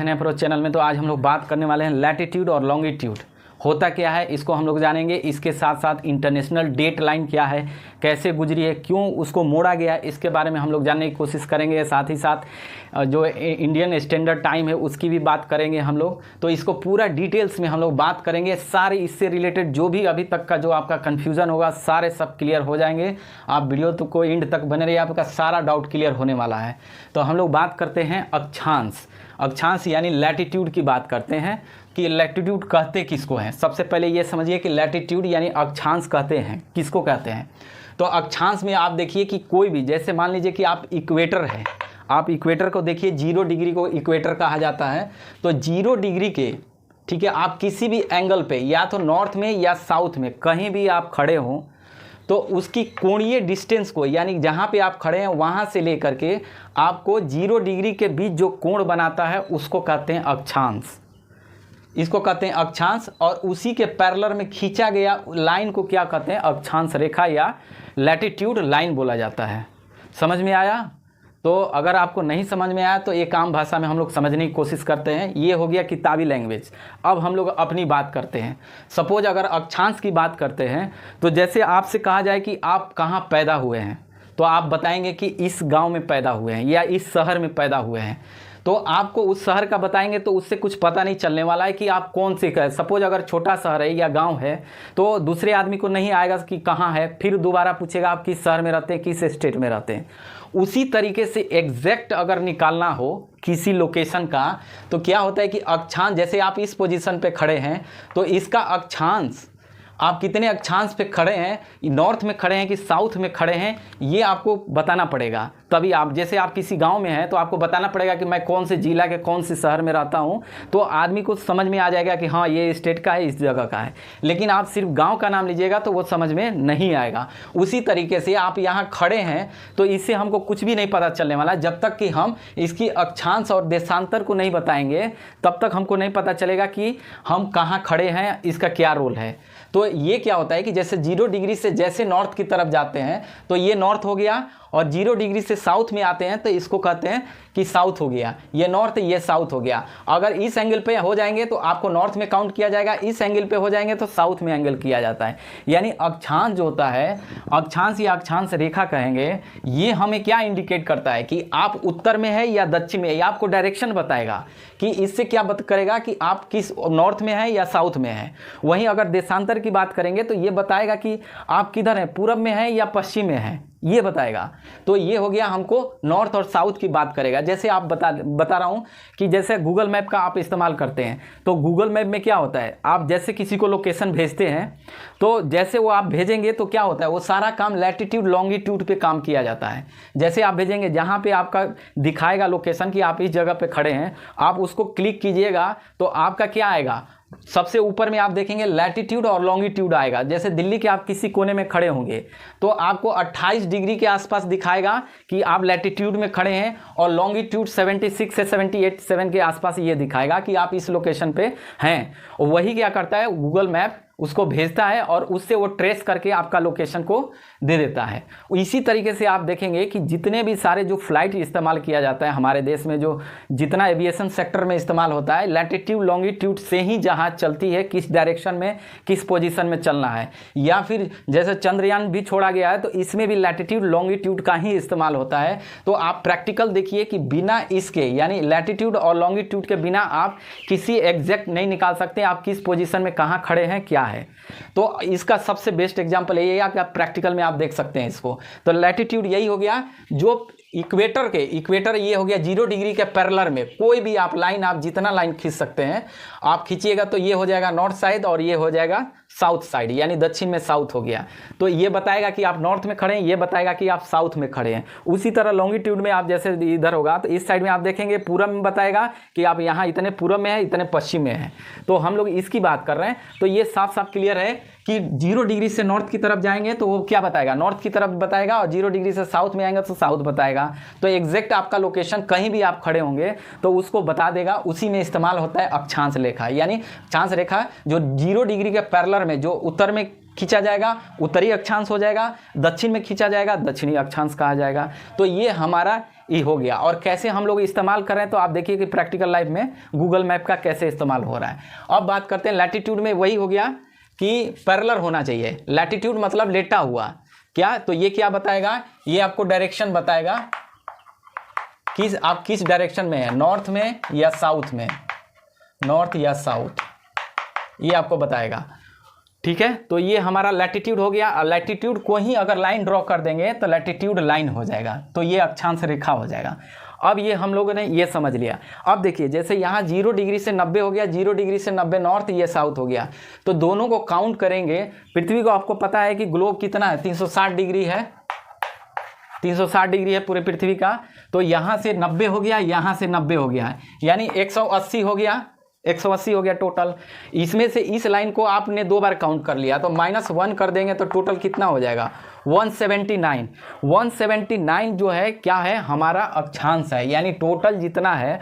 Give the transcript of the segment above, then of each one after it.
हैं pro channel में। तो आज हम लोग बात करने वाले हैं लैटिट्यूड और लॉन्गिट्यूड होता क्या है, इसको हम लोग जानेंगे। इसके साथ साथ इंटरनेशनल डेट लाइन क्या है, कैसे गुजरी है, क्यों उसको मोड़ा गया, इसके बारे में हम लोग जानने की कोशिश करेंगे। साथ ही साथ जो इंडियन स्टैंडर्ड टाइम है उसकी भी बात करेंगे हम लोग। तो इसको पूरा डिटेल्स में हम लोग बात करेंगे। सारे इससे रिलेटेड जो भी अभी तक का जो आपका कन्फ्यूज़न होगा सारे सब क्लियर हो जाएंगे। आप वीडियो तो को एंड तक बने रहिए, आपका सारा डाउट क्लियर होने वाला है। तो हम लोग बात करते हैं अक्षांश। अक्षांश यानी लैटिट्यूड की बात करते हैं कि लैटिट्यूड कहते किसको हैं। सबसे पहले ये समझिए कि लैटिट्यूड यानी अक्षांश कहते हैं किसको कहते हैं। तो अक्षांश में आप देखिए कि कोई भी, जैसे मान लीजिए कि आप इक्वेटर है, आप इक्वेटर को देखिए, 0 डिग्री को इक्वेटर कहा जाता है। तो 0 डिग्री के, ठीक है, आप किसी भी एंगल पे या तो नॉर्थ में या साउथ में कहीं भी आप खड़े हों तो उसकी कोणीय डिस्टेंस को, यानी जहाँ पे आप खड़े हैं वहाँ से लेकर के आपको 0 डिग्री के बीच जो कोण बनाता है उसको कहते हैं अक्षांश। इसको कहते हैं अक्षांश। और उसी के पैरेलल में खींचा गया लाइन को क्या कहते हैं, अक्षांश रेखा या लैटिट्यूड लाइन बोला जाता है। समझ में आया? तो अगर आपको नहीं समझ में आया तो एक आम भाषा में हम लोग समझने की कोशिश करते हैं। ये हो गया किताबी लैंग्वेज। अब हम लोग अपनी बात करते हैं। सपोज अगर अक्षांश की बात करते हैं तो जैसे आपसे कहा जाए कि आप कहाँ पैदा हुए हैं, तो आप बताएंगे कि इस गांव में पैदा हुए हैं या इस शहर में पैदा हुए हैं। तो आपको उस शहर का बताएंगे तो उससे कुछ पता नहीं चलने वाला है कि आप कौन से का। सपोज अगर छोटा शहर है या गांव है तो दूसरे आदमी को नहीं आएगा कि कहाँ है, फिर दोबारा पूछेगा आप किस शहर में रहते हैं, किस स्टेट में रहते हैं। उसी तरीके से एग्जैक्ट अगर निकालना हो किसी लोकेशन का तो क्या होता है कि अक्षांश, जैसे आप इस पोजीशन पे खड़े हैं तो इसका अक्षांश, आप कितने अक्षांश पे खड़े हैं, नॉर्थ में खड़े हैं कि साउथ में खड़े हैं, ये आपको बताना पड़ेगा। तभी आप, जैसे आप किसी गांव में हैं तो आपको बताना पड़ेगा कि मैं कौन से जिला के कौन से शहर में रहता हूं, तो आदमी को समझ में आ जाएगा कि हाँ ये स्टेट का है, इस जगह का है। लेकिन आप सिर्फ गांव का नाम लीजिएगा तो वो समझ में नहीं आएगा। उसी तरीके से आप यहाँ खड़े हैं तो इससे हमको कुछ भी नहीं पता चलने वाला। जब तक कि हम इसकी अक्षांश और देशांतर को नहीं बताएंगे तब तक हमको नहीं पता चलेगा कि हम कहाँ खड़े हैं, इसका क्या रोल है। तो ये क्या होता है कि जैसे 0 डिग्री से जैसे नॉर्थ की तरफ जाते हैं तो ये नॉर्थ हो गया, और 0 डिग्री से साउथ में आते हैं तो इसको कहते हैं कि साउथ हो गया। ये नॉर्थ, ये साउथ हो गया। अगर इस एंगल पे हो जाएंगे तो आपको नॉर्थ में काउंट किया जाएगा, इस एंगल पे हो जाएंगे तो साउथ में एंगल किया जाता है। यानी अक्षांश जो होता है, अक्षांश या अक्षांश रेखा कहेंगे, ये हमें क्या इंडिकेट करता है कि आप उत्तर में है या दक्षिण में है। ये आपको डायरेक्शन बताएगा कि इससे क्या करेगा कि आप किस नॉर्थ में है या साउथ में है। वहीं अगर देशांतर की बात करेंगे तो ये बताएगा कि आप किधर हैं, पूरब में है या पश्चिम में है, ये बताएगा। तो ये हो गया हमको नॉर्थ और साउथ की बात करेगा। जैसे आप बता रहा हूँ कि जैसे गूगल मैप का आप इस्तेमाल करते हैं तो गूगल मैप में क्या होता है, आप जैसे किसी को लोकेशन भेजते हैं तो जैसे वो आप भेजेंगे तो क्या होता है, वो सारा काम लैटिट्यूड लॉन्गिट्यूड पे काम किया जाता है। जैसे आप भेजेंगे जहाँ पे आपका दिखाएगा लोकेशन कि आप इस जगह पे खड़े हैं, आप उसको क्लिक कीजिएगा तो आपका क्या आएगा, सबसे ऊपर में आप देखेंगे लैटिट्यूड और लॉन्गिट्यूड आएगा। जैसे दिल्ली के आप किसी कोने में खड़े होंगे तो आपको 28 डिग्री के आसपास दिखाएगा कि आप लैटिट्यूड में खड़े हैं, और लॉन्गिट्यूड 76 से 78 के आसपास ये दिखाएगा कि आप इस लोकेशन पे हैं। और वही क्या करता है, गूगल मैप उसको भेजता है और उससे वो ट्रेस करके आपका लोकेशन को दे देता है। इसी तरीके से आप देखेंगे कि जितने भी सारे जो फ्लाइट इस्तेमाल किया जाता है हमारे देश में, जो जितना एविएशन सेक्टर में इस्तेमाल होता है, लैटिट्यूड लॉन्गिट्यूड से ही जहाज चलती है, किस डायरेक्शन में किस पोजीशन में चलना है। या फिर जैसे चंद्रयान भी छोड़ा गया है तो इसमें भी लैटिट्यूड लॉन्गिट्यूड का ही इस्तेमाल होता है। तो आप प्रैक्टिकल देखिए कि बिना इसके, यानी लैटिट्यूड और लॉन्गिट्यूड के बिना आप किसी एग्जैक्ट नहीं निकाल सकते आप किस पोजीशन में कहाँ खड़े हैं क्या है। तो इसका सबसे बेस्ट एग्जांपल यही है कि आप प्रैक्टिकल में आप देख सकते हैं इसको। तो लैटिट्यूड यही हो गया जो इक्वेटर ये हो गया 0 डिग्री के पैरेलल में कोई भी आप लाइन, आप जितना लाइन खींच सकते हैं आप खींचिएगा तो ये हो जाएगा नॉर्थ साइड और ये हो जाएगा साउथ साइड, यानी दक्षिण में साउथ हो गया। तो ये बताएगा कि आप नॉर्थ में खड़े हैं, ये बताएगा कि आप साउथ में खड़े हैं। उसी तरह लॉन्गिट्यूड में आप जैसे इधर होगा तो इस साइड में आप देखेंगे पूरब में बताएगा कि आप यहाँ इतने पूरब में है, इतने पश्चिम में है। तो हम लोग इसकी बात कर रहे हैं। तो ये साफ साफ क्लियर है कि 0 डिग्री से नॉर्थ की तरफ जाएंगे तो वो क्या बताएगा, नॉर्थ की तरफ बताएगा, और 0 डिग्री से साउथ में आएंगे तो साउथ बताएगा। तो एग्जैक्ट आपका लोकेशन कहीं भी आप खड़े होंगे तो उसको बता देगा। उसी में इस्तेमाल होता है अक्षांश रेखा, यानी अक्षांश रेखा जो 0 डिग्री के पैरेलल में, जो उत्तर में खींचा जाएगा, उत्तरी अक्षांश हो जाएगा, दक्षिण में खींचा जाएगा, दक्षिणी अक्षांश कहा जाएगा। तो ये हमारा ये हो गया। और कैसे हम लोग इस्तेमाल कर रहे हैं तो आप देखिए कि प्रैक्टिकल लाइफ में गूगल मैप का कैसे इस्तेमाल हो रहा है। अब बात करते हैं लैटिट्यूड में, वही हो गया कि पैरेलल होना चाहिए। लैटिट्यूड मतलब लेटा हुआ, क्या तो ये क्या बताएगा, ये आपको डायरेक्शन बताएगा कि आप किस डायरेक्शन में है, नॉर्थ में या साउथ में, नॉर्थ या साउथ, ये आपको बताएगा। ठीक है, तो ये हमारा लैटिट्यूड हो गया। लैटिट्यूड को ही अगर लाइन ड्रॉ कर देंगे तो लैटिट्यूड लाइन हो जाएगा, तो ये अक्षांश रेखा हो जाएगा। अब ये हम लोगों ने ये समझ लिया। अब देखिए जैसे यहाँ 0 डिग्री से 90 हो गया, 0 डिग्री से 90 नॉर्थ, ये साउथ हो गया। तो दोनों को काउंट करेंगे। पृथ्वी को आपको पता है कि ग्लोब कितना है, 360 डिग्री है, 360 डिग्री है पूरे पृथ्वी का। तो यहाँ से 90 हो गया, यहाँ से 90 हो गया, यानी 180 हो गया, 180 हो गया टोटल। इसमें से इस लाइन को आपने 2 बार काउंट कर लिया तो -1 कर देंगे तो टोटल कितना हो जाएगा, 179। 179 जो है क्या है, हमारा अक्षांश है। यानी टोटल जितना है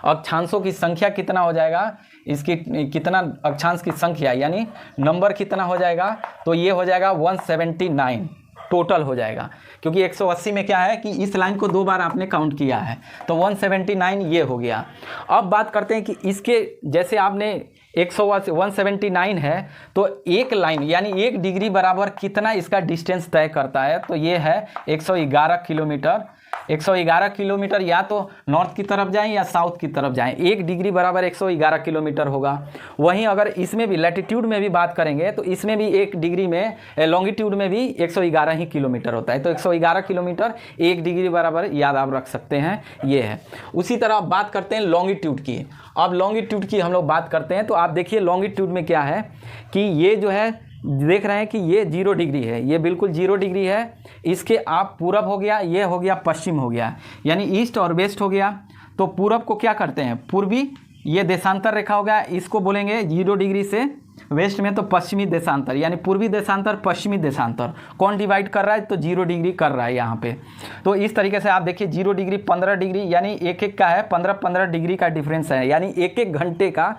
अक्षांशों की संख्या कितना हो जाएगा, इसकी कितना अक्षांश की संख्या यानी नंबर कितना हो जाएगा, तो ये हो जाएगा 179 टोटल हो जाएगा। क्योंकि 180 में क्या है कि इस लाइन को 2 बार आपने काउंट किया है, तो 179 ये हो गया। अब बात करते हैं कि इसके जैसे आपने 179 है तो एक लाइन यानी 1 डिग्री बराबर कितना इसका डिस्टेंस तय करता है, तो ये है 111 किलोमीटर। 111 किलोमीटर या तो नॉर्थ की तरफ जाएं या साउथ की तरफ जाएं, 1 डिग्री बराबर 111 किलोमीटर होगा। वहीं अगर इसमें भी लैटिट्यूड में भी बात करेंगे तो इसमें भी 1 डिग्री में लॉन्गिट्यूड में भी 111 ही किलोमीटर होता है। तो 111 किलोमीटर 1 डिग्री बराबर याद आप रख सकते हैं, ये है। उसी तरह आप बात करते हैं लॉन्गिट्यूड की। अब लॉन्गिट्यूड की हम लोग बात करते हैं तो आप देखिए लॉन्गिट्यूड में क्या है कि ये जो है देख रहे हैं कि ये 0 डिग्री है, ये बिल्कुल 0 डिग्री है। इसके आप पूरब हो गया, ये हो गया पश्चिम हो गया, यानी ईस्ट और वेस्ट हो गया। तो पूरब को क्या करते हैं, पूर्वी, ये देशांतर रेखा हो गया, इसको बोलेंगे 0 डिग्री से वेस्ट में तो पश्चिमी देशांतर, यानी पूर्वी देशांतर पश्चिमी देशांतर। कौन डिवाइड कर रहा है, तो 0 डिग्री कर रहा है यहाँ पे। तो इस तरीके से आप देखिए 0 डिग्री 15 डिग्री, यानी एक का है 15-15 डिग्री का डिफरेंस है, यानी 1 घंटे का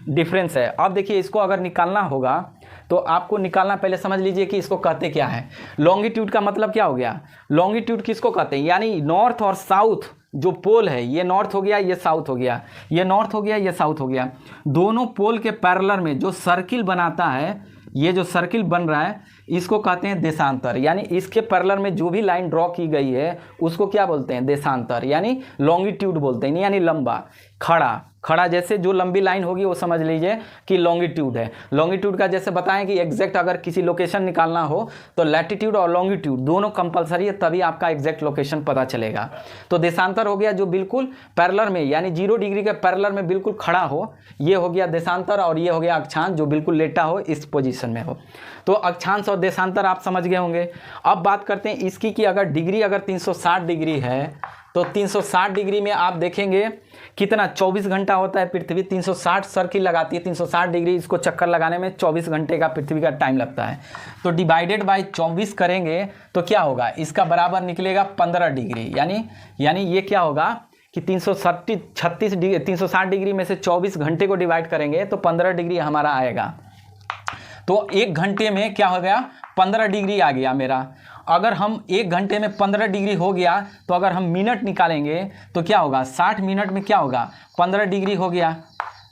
डिफरेंस है। अब देखिए इसको अगर निकालना होगा तो आपको निकालना, पहले समझ लीजिए कि इसको कहते क्या है। लॉन्गिट्यूड का मतलब क्या हो गया, लॉन्गिट्यूड किसको कहते हैं, यानी नॉर्थ और साउथ जो पोल है, ये नॉर्थ हो गया, ये साउथ हो गया, ये नॉर्थ हो गया, ये साउथ हो गया। दोनों पोल के पैरेलल में जो सर्किल बनाता है, ये जो सर्किल बन रहा है इसको कहते हैं देशांतर। यानी इसके पैरेलल में जो भी लाइन ड्रॉ की गई है उसको क्या बोलते हैं, देशांतर, यानी लॉन्गिट्यूड बोलते हैं, यानी लंबा। खड़ा खड़ा जैसे जो लंबी लाइन होगी वो समझ लीजिए कि लॉन्गिट्यूड है। लॉन्गिट्यूड का जैसे बताएं कि एग्जैक्ट अगर किसी लोकेशन निकालना हो तो लैटिट्यूड और लॉन्गिट्यूड दोनों कंपलसरी है, तभी आपका एग्जैक्ट लोकेशन पता चलेगा। तो देशांतर हो गया जो बिल्कुल पैरेलल में, यानी 0 डिग्री के पैरेलल में बिल्कुल खड़ा हो, ये हो गया देशांतर। और ये हो गया अक्षांश जो बिल्कुल लेटा हो, इस पोजीशन में हो। तो अक्षांश और देशांतर आप समझ गए होंगे। अब बात करते हैं इसकी कि अगर डिग्री अगर 360 डिग्री है तो 360 डिग्री में आप देखेंगे कितना 24 घंटा होता है। पृथ्वी 360 सर्किल लगाती है, 360 डिग्री इसको चक्कर लगाने में 24 घंटे का पृथ्वी का टाइम लगता है। तो डिवाइडेड बाय 24 करेंगे तो क्या होगा, इसका बराबर निकलेगा 15 डिग्री। यानी ये क्या होगा कि 360 डिग्री में से 24 घंटे को डिवाइड करेंगे तो 15 डिग्री हमारा आएगा। तो 1 घंटे में क्या हो गया, 15 डिग्री आ गया मेरा। अगर हम 1 घंटे में 15 डिग्री हो गया तो अगर हम मिनट निकालेंगे तो क्या होगा, 60 मिनट में क्या होगा, 15 डिग्री हो गया।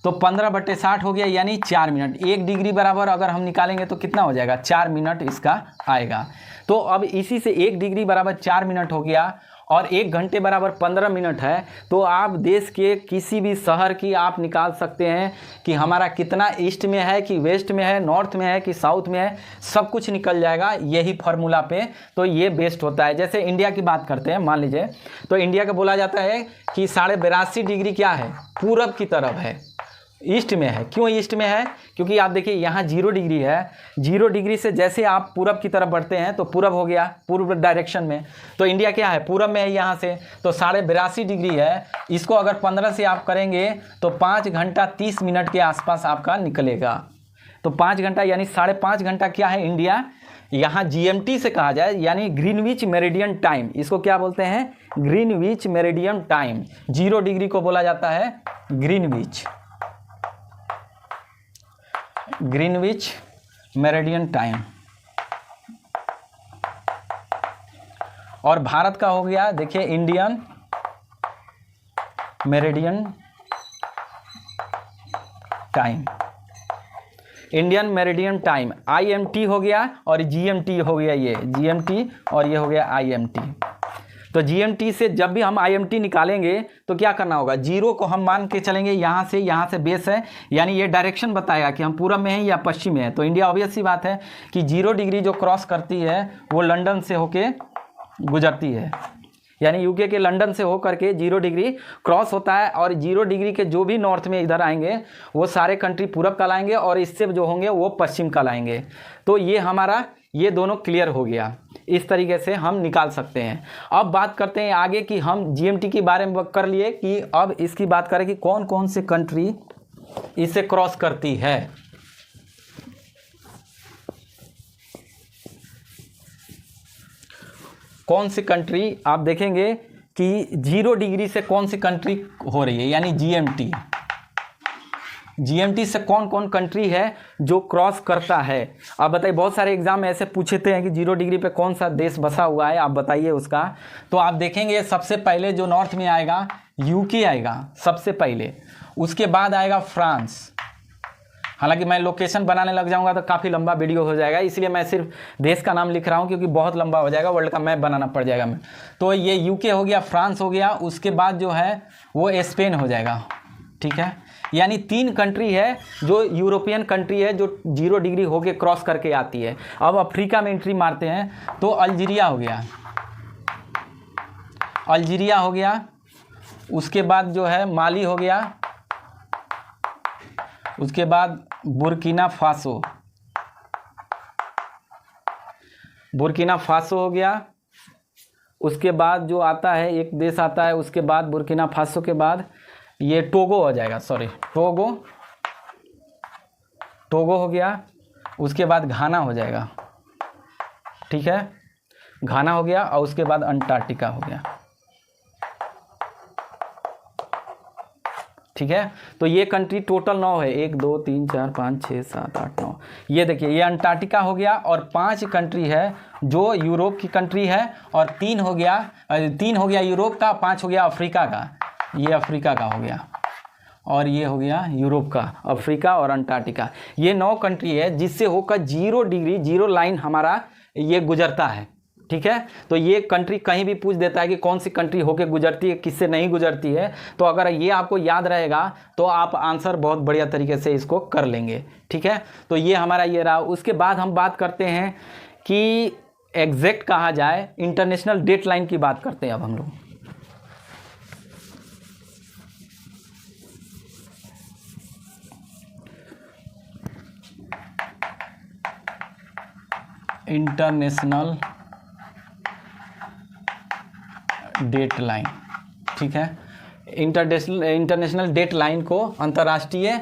तो 15/60 हो गया, यानी 4 मिनट। 1 डिग्री बराबर अगर हम निकालेंगे तो कितना हो जाएगा, 4 मिनट इसका आएगा। तो अब इसी से 1 डिग्री बराबर 4 मिनट हो गया और 1 घंटे बराबर 15 मिनट है। तो आप देश के किसी भी शहर की आप निकाल सकते हैं कि हमारा कितना ईस्ट में है, कि वेस्ट में है, नॉर्थ में है, कि साउथ में है, सब कुछ निकल जाएगा यही फार्मूला पे। तो ये बेस्ट होता है। जैसे इंडिया की बात करते हैं, मान लीजिए तो इंडिया का बोला जाता है कि 82.5 डिग्री क्या है, पूरब की तरफ है, ईस्ट में है। क्यों ईस्ट में है, क्योंकि आप देखिए यहाँ 0 डिग्री है, 0 डिग्री से जैसे आप पूरब की तरफ बढ़ते हैं तो पूरब हो गया, पूर्व डायरेक्शन में। तो इंडिया क्या है, पूरब में है यहाँ से, तो 82.5 डिग्री है। इसको अगर 15 से आप करेंगे तो 5 घंटा 30 मिनट के आसपास आपका निकलेगा। तो 5 घंटा यानी 5.5 घंटा क्या है इंडिया, यहाँ GMT से कहा जाए, यानी ग्रीनविच मेरिडियन टाइम। इसको क्या बोलते हैं, ग्रीनविच मेरिडियन टाइम। 0 डिग्री को बोला जाता है ग्रीनविच मेरिडियन टाइम। और भारत का हो गया देखिए Indian meridian time, Indian meridian time, IMT हो गया और GMT हो गया, ये GMT और ये हो गया IMT। तो GMT से जब भी हम IMT निकालेंगे तो क्या करना होगा, जीरो को हम मान के चलेंगे, यहाँ से बेस है, यानी ये डायरेक्शन बताएगा कि हम पूरब में हैं या पश्चिम में है। तो इंडिया ऑब्वियस सी बात है कि 0 डिग्री जो क्रॉस करती है वो लंदन से होके गुजरती है, यानी यूके के लंदन से होकर के 0 डिग्री क्रॉस होता है, और 0 डिग्री के जो भी नॉर्थ में इधर आएंगे वो सारे कंट्री पूरब कहलाएंगे और इससे जो होंगे वो पश्चिम कहलाएंगे। तो ये हमारा ये दोनों क्लियर हो गया, इस तरीके से हम निकाल सकते हैं। अब बात करते हैं आगे कि हम GMT के बारे में कर लिए, कि अब इसकी बात करें कि कौन कौन से कंट्री इसे क्रॉस करती है। कौन सी कंट्री आप देखेंगे कि 0 डिग्री से कौन सी कंट्री हो रही है, यानी GMT से कौन कौन कंट्री है जो क्रॉस करता है। आप बताइए, बहुत सारे एग्जाम ऐसे पूछते हैं कि 0 डिग्री पे कौन सा देश बसा हुआ है, आप बताइए उसका। तो आप देखेंगे सबसे पहले जो नॉर्थ में आएगा UK आएगा सबसे पहले, उसके बाद आएगा फ्रांस। हालांकि मैं लोकेशन बनाने लग जाऊंगा तो काफ़ी लंबा वीडियो हो जाएगा, इसलिए मैं सिर्फ देश का नाम लिख रहा हूं क्योंकि बहुत लंबा हो जाएगा, वर्ल्ड का मैप बनाना पड़ जाएगा मैं। तो ये UK हो गया, फ्रांस हो गया, उसके बाद जो है वो स्पेन हो जाएगा, ठीक है। यानी 3 कंट्री है जो यूरोपियन कंट्री है जो 0 डिग्री होके क्रॉस करके आती है। अब अफ्रीका में एंट्री मारते हैं तो अल्जीरिया हो गया, अल्जीरिया हो गया, उसके बाद जो है माली हो गया, उसके बाद बुर्किना फासो, बुर्किना फासो हो गया, उसके बाद जो आता है एक देश आता है, उसके बाद बुर्किना फासो के बाद ये टोगो हो जाएगा, सॉरी टोगो हो गया, उसके बाद घाना हो जाएगा, ठीक है, घाना हो गया, और उसके बाद अंटार्कटिका हो गया, ठीक है। तो ये कंट्री टोटल 9 है, 1 2 3 4 5 6 7 8 9। ये देखिए ये अंटार्कटिका हो गया, और 5 कंट्री है जो यूरोप की कंट्री है, और 3 हो गया यूरोप का, 5 हो गया अफ्रीका का, ये अफ्रीका का हो गया, और ये हो गया यूरोप का, अफ्रीका और अंटार्कटिका। ये 9 कंट्री है जिससे होकर 0 डिग्री 0 लाइन हमारा ये गुजरता है, ठीक है। तो ये कंट्री कहीं भी पूछ देता है कि कौन सी कंट्री होके गुजरती है, किससे नहीं गुजरती है, तो अगर ये आपको याद रहेगा तो आप आंसर बहुत बढ़िया तरीके से इसको कर लेंगे, ठीक है। तो ये हमारा ये रहा। उसके बाद हम बात करते हैं कि एग्जैक्ट कहा जाए, इंटरनेशनल डेट लाइन की बात करते हैं अब हम लोग। इंटरनेशनल डेट लाइन, ठीक है। इंटरनेशनल डेट लाइन को अंतर्राष्ट्रीय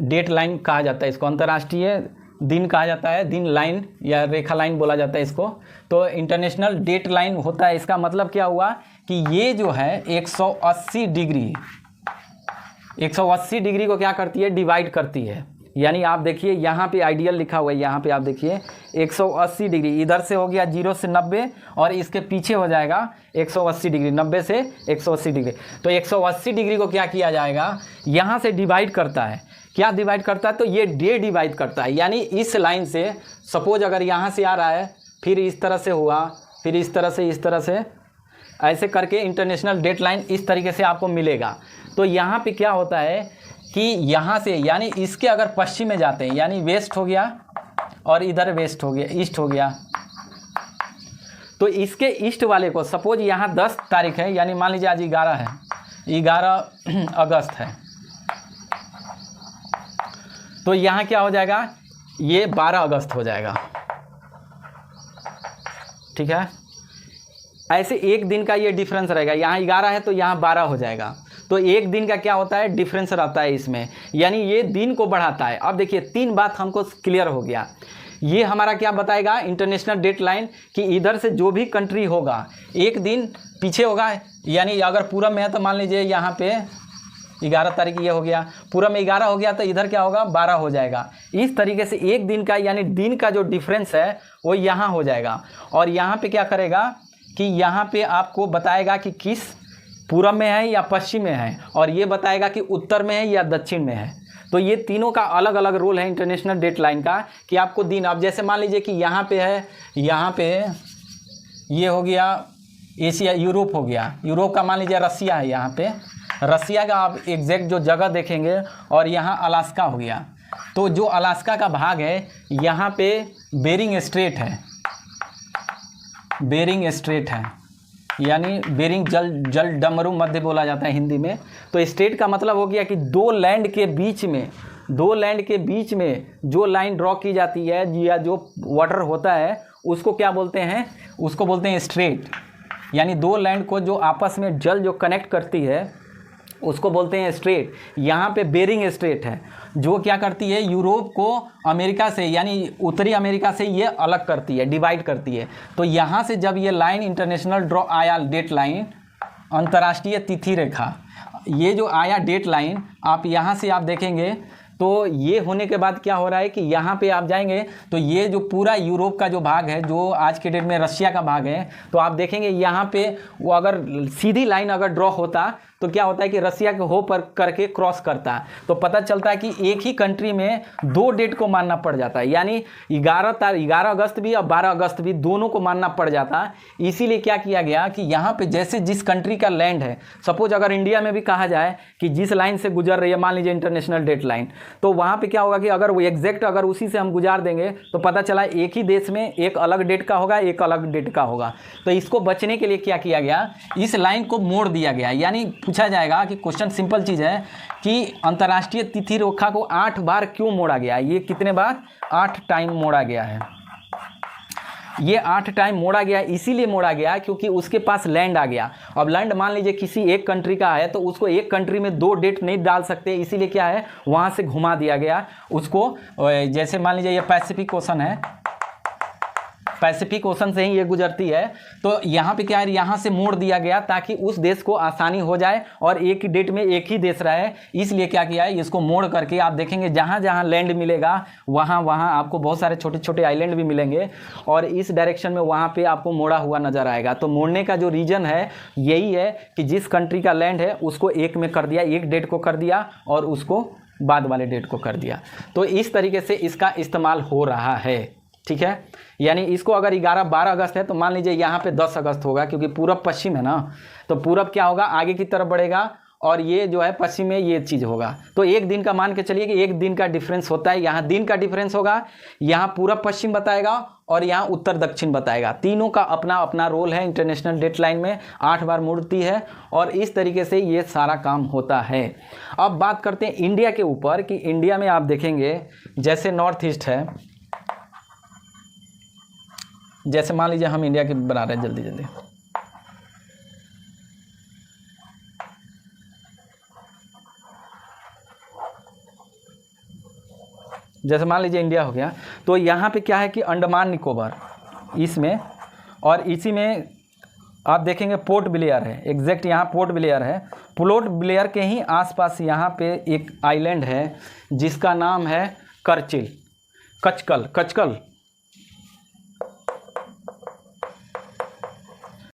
डेट लाइन कहा जाता है, इसको अंतर्राष्ट्रीय दिन कहा जाता है, दिन लाइन या रेखा लाइन बोला जाता है इसको। तो इंटरनेशनल डेट लाइन होता है, इसका मतलब क्या हुआ कि ये जो है 180 डिग्री को क्या करती है, डिवाइड करती है। यानी आप देखिए यहाँ पे आइडियल लिखा हुआ है, यहाँ पे आप देखिए 180 डिग्री, इधर से हो गया 0 से 90 और इसके पीछे हो जाएगा 180 डिग्री, 90 से 180 डिग्री। तो 180 डिग्री को क्या किया जाएगा, यहाँ से डिवाइड करता है। क्या डिवाइड करता है, तो ये डे डिवाइड करता है। यानी इस लाइन से सपोज अगर यहाँ से आ रहा है, फिर इस तरह से हुआ, फिर इस तरह से ऐसे करके इंटरनेशनल डेट लाइन इस तरीके से आपको मिलेगा। तो यहाँ पे क्या होता है कि यहाँ से यानी इसके अगर पश्चिम में जाते हैं, यानी वेस्ट हो गया और इधर वेस्ट हो गया, ईस्ट हो गया, तो इसके ईस्ट वाले को सपोज यहाँ 10 तारीख है, यानी मान लीजिए आज 11 है, 11 अगस्त है, तो यहाँ क्या हो जाएगा, ये 12 अगस्त हो जाएगा, ठीक है। ऐसे एक दिन का ये डिफरेंस रहेगा, यहाँ 11 है तो यहाँ 12 हो जाएगा। तो एक दिन का क्या होता है, डिफरेंस रहता है इसमें, यानी ये दिन को बढ़ाता है। अब देखिए 3 बात हमको क्लियर हो गया। ये हमारा क्या बताएगा, इंटरनेशनल डेट लाइन, कि इधर से जो भी कंट्री होगा एक दिन पीछे होगा, यानी अगर पूरब में है तो मान लीजिए यहाँ पे 11 तारीख ये हो गया, पूरब में 11 हो गया तो इधर क्या होगा 12 हो जाएगा। इस तरीके से एक दिन का यानी दिन का जो डिफरेंस है वो यहाँ हो जाएगा। और यहाँ पे क्या करेगा कि यहाँ पे आपको बताएगा कि किस पूरब में है या पश्चिम में है, और ये बताएगा कि उत्तर में है या दक्षिण में है। तो ये तीनों का अलग अलग रोल है इंटरनेशनल डेट लाइन का कि आपको दिन, अब जैसे मान लीजिए कि यहाँ पे है, यहाँ पे ये हो गया एशिया, यूरोप हो गया, यूरोप का मान लीजिए रसिया है, यहाँ पे रसिया का आप एग्जैक्ट जो जगह देखेंगे, और यहाँ अलास्का हो गया। तो जो अलास्का का भाग है यहाँ पे बेरिंग स्ट्रेट है, बेरिंग स्ट्रेट है, यानी बेरिंग जल डमरू मध्य बोला जाता है हिंदी में। तो स्ट्रेट का मतलब हो गया कि दो लैंड के बीच में जो लाइन ड्रॉ की जाती है या जो वाटर होता है उसको क्या बोलते हैं, उसको बोलते हैं स्ट्रेट। यानी दो लैंड को जो आपस में जल जो कनेक्ट करती है उसको बोलते हैं स्ट्रेट। यहाँ पे बेरिंग स्ट्रेट है जो क्या करती है, यूरोप को अमेरिका से यानी उत्तरी अमेरिका से ये अलग करती है, डिवाइड करती है। तो यहाँ से जब ये लाइन इंटरनेशनल ड्रॉ आया, डेट लाइन, अंतर्राष्ट्रीय तिथि रेखा, ये जो आया डेट लाइन, आप यहाँ से आप देखेंगे तो ये होने के बाद क्या हो रहा है कि यहाँ पे आप जाएंगे तो ये जो पूरा यूरोप का जो भाग है, जो आज के डेट में रशिया का भाग है, तो आप देखेंगे यहाँ पे वो अगर सीधी लाइन अगर ड्रॉ होता तो क्या होता है कि रसिया के हो पर करके क्रॉस करता, तो पता चलता है कि एक ही कंट्री में दो डेट को मानना पड़ जाता है, यानी 11 अगस्त भी और 12 अगस्त भी दोनों को मानना पड़ जाता। इसीलिए क्या किया गया कि यहाँ पे जैसे जिस कंट्री का लैंड है, सपोज अगर इंडिया में भी कहा जाए कि जिस लाइन से गुजर रही है, मान लीजिए इंटरनेशनल डेट लाइन, तो वहाँ पर क्या होगा कि अगर वो एग्जैक्ट अगर उसी से हम गुजार देंगे तो पता चला एक ही देश में एक अलग डेट का होगा, एक अलग डेट का होगा। तो इसको बचने के लिए क्या किया गया, इस लाइन को मोड़ दिया गया। यानी पूछा जाएगा कि क्वेश्चन सिंपल चीज़ है कि अंतर्राष्ट्रीय तिथि रेखा को 8 बार क्यों मोड़ा गया। ये कितने बार, 8 टाइम मोड़ा गया है। ये 8 टाइम मोड़ा गया, इसीलिए मोड़ा गया क्योंकि उसके पास लैंड आ गया। अब लैंड मान लीजिए किसी एक कंट्री का है तो उसको एक कंट्री में दो डेट नहीं डाल सकते, इसीलिए क्या है वहाँ से घुमा दिया गया उसको। जैसे मान लीजिए ये पैसिफिक ओशन है, पैसिफिक ओशन से ही ये गुजरती है, तो यहाँ पे क्या है, यहाँ से मोड़ दिया गया ताकि उस देश को आसानी हो जाए और एक ही डेट में एक ही देश रहे। इसलिए क्या किया है, इसको मोड़ करके आप देखेंगे जहाँ जहाँ लैंड मिलेगा वहाँ वहाँ आपको बहुत सारे छोटे छोटे आइलैंड भी मिलेंगे, और इस डायरेक्शन में वहाँ पे आपको मोड़ा हुआ नज़र आएगा। तो मोड़ने का जो रीज़न है यही है कि जिस कंट्री का लैंड है उसको एक में कर दिया, एक डेट को कर दिया और उसको बाद वाले डेट को कर दिया। तो इस तरीके से इसका इस्तेमाल हो रहा है, ठीक है। यानी इसको अगर 11-12 अगस्त है तो मान लीजिए यहाँ पे 10 अगस्त होगा, क्योंकि पूरब पश्चिम है ना, तो पूरब क्या होगा आगे की तरफ बढ़ेगा और ये जो है पश्चिम में ये चीज़ होगा। तो एक दिन का मान के चलिए कि एक दिन का डिफरेंस होता है, यहाँ दिन का डिफरेंस होगा, यहाँ पूरब पश्चिम बताएगा और यहाँ उत्तर दक्षिण बताएगा। तीनों का अपना अपना रोल है इंटरनेशनल डेट लाइन में, 8 बार मुड़ती है और इस तरीके से ये सारा काम होता है। अब बात करते हैं इंडिया के ऊपर कि इंडिया में आप देखेंगे जैसे नॉर्थ ईस्ट है, जैसे मान लीजिए हम इंडिया की बना रहे हैं जल्दी जल्दी, जैसे मान लीजिए इंडिया हो गया, तो यहाँ पे क्या है कि अंडमान निकोबार इसमें, और इसी में आप देखेंगे पोर्ट ब्लेयर है, एग्जैक्ट यहाँ पोर्ट ब्लेयर है। पोर्ट ब्लेयर के ही आसपास यहाँ पे एक आइलैंड है जिसका नाम है कचकल।